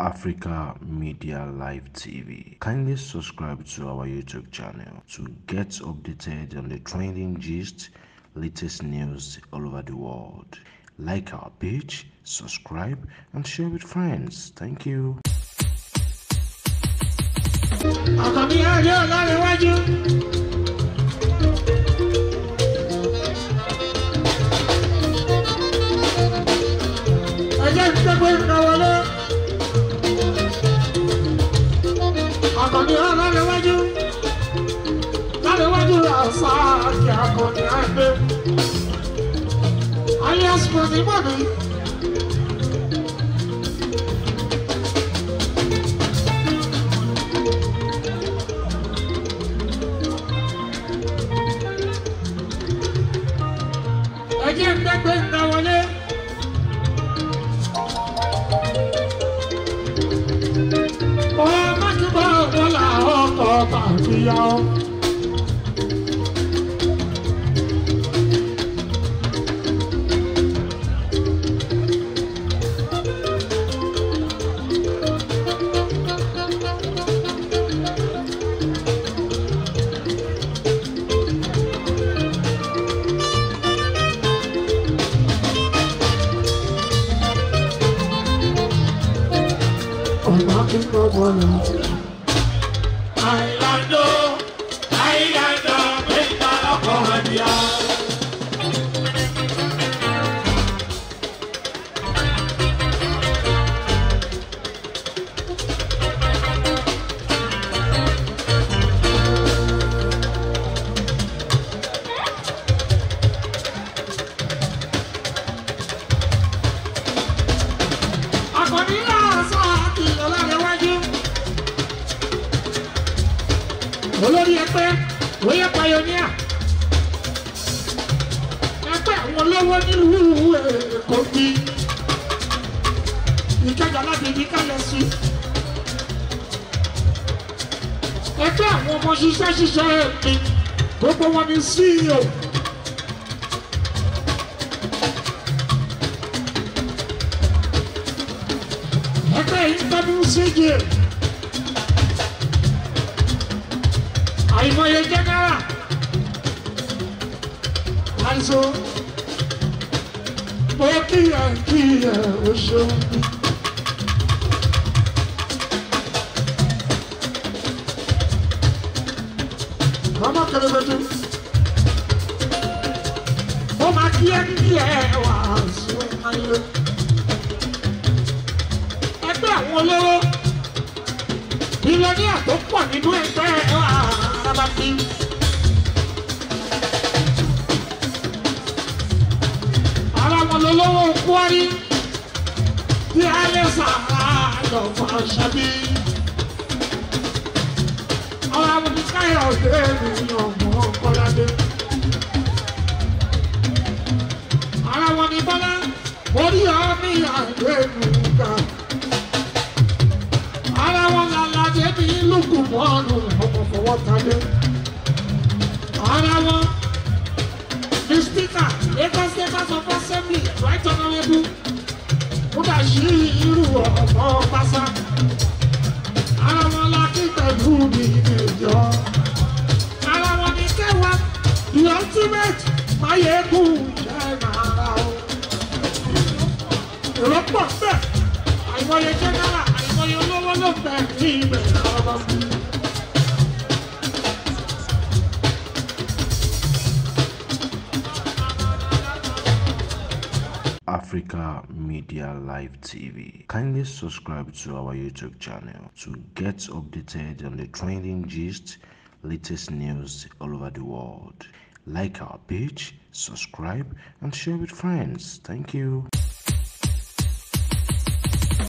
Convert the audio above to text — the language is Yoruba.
Africa Media Live TV. Kindly subscribe to our YouTube channel to get updated on the trending gist, latest news all over the world. Like our page, subscribe, and share with friends. Thank you. Alias money money. Again, that way now on it. Oh, my God, oh, Olori Oya pioneer. Ẹgbẹ́ àwọn olówó nílùú Kogi. Ìkẹjà láti ibi kálẹ̀ sí. Ẹgbẹ́ àwọn ọmọ ṣiṣẹ́ mi. Gbogbo wọn ni CEO. Ẹgbẹ́ incoming CJ. Àìmọye general àìsó mo kí ẹ o ṣeun. Mama kẹlẹbẹtù mo máa kí ẹ wà sún ayé. Ẹgbẹ́ àwọn olówó bílíọ̀nìyà tó pọ̀ nínú ẹgbẹ́ arábàbí. Ara wọn lọ́wọ́ kwari bí alẹ́ sàrà lọ́fọ̀ ṣàbí. Ara wọn ní Káyọ̀dé ní ọmọ Kọ́ládé. Ara wọn ní Bọ́lá orí ọmí àgbẹ̀rùgà. Ara wọn làlàjẹ́ ní lùkù mọ́ọ̀nù ọmọ fọwọ́ tadé. Ara wọn ní spíkà Lagos State House of Assembly Right Honourable Mudashiru ọmọ Ọbaṣá. Ara wọn lákì pẹ̀lú mi ìjọ. Ara wọn ní Kẹwàá the ultimate Mayegun Jẹ́nara o. Èrò pọ̀ bẹ́ẹ̀ àìmọye jẹ́nara àìmọye olówó ló bẹ̀ ní ibẹ̀ lọ́wọ́ mi. Africa Media Live TV. Kindly subscribe to our YouTube channel to get updated on the trending gist, latest news all over the world. Like our page, subscribe, and share with friends. Thank you.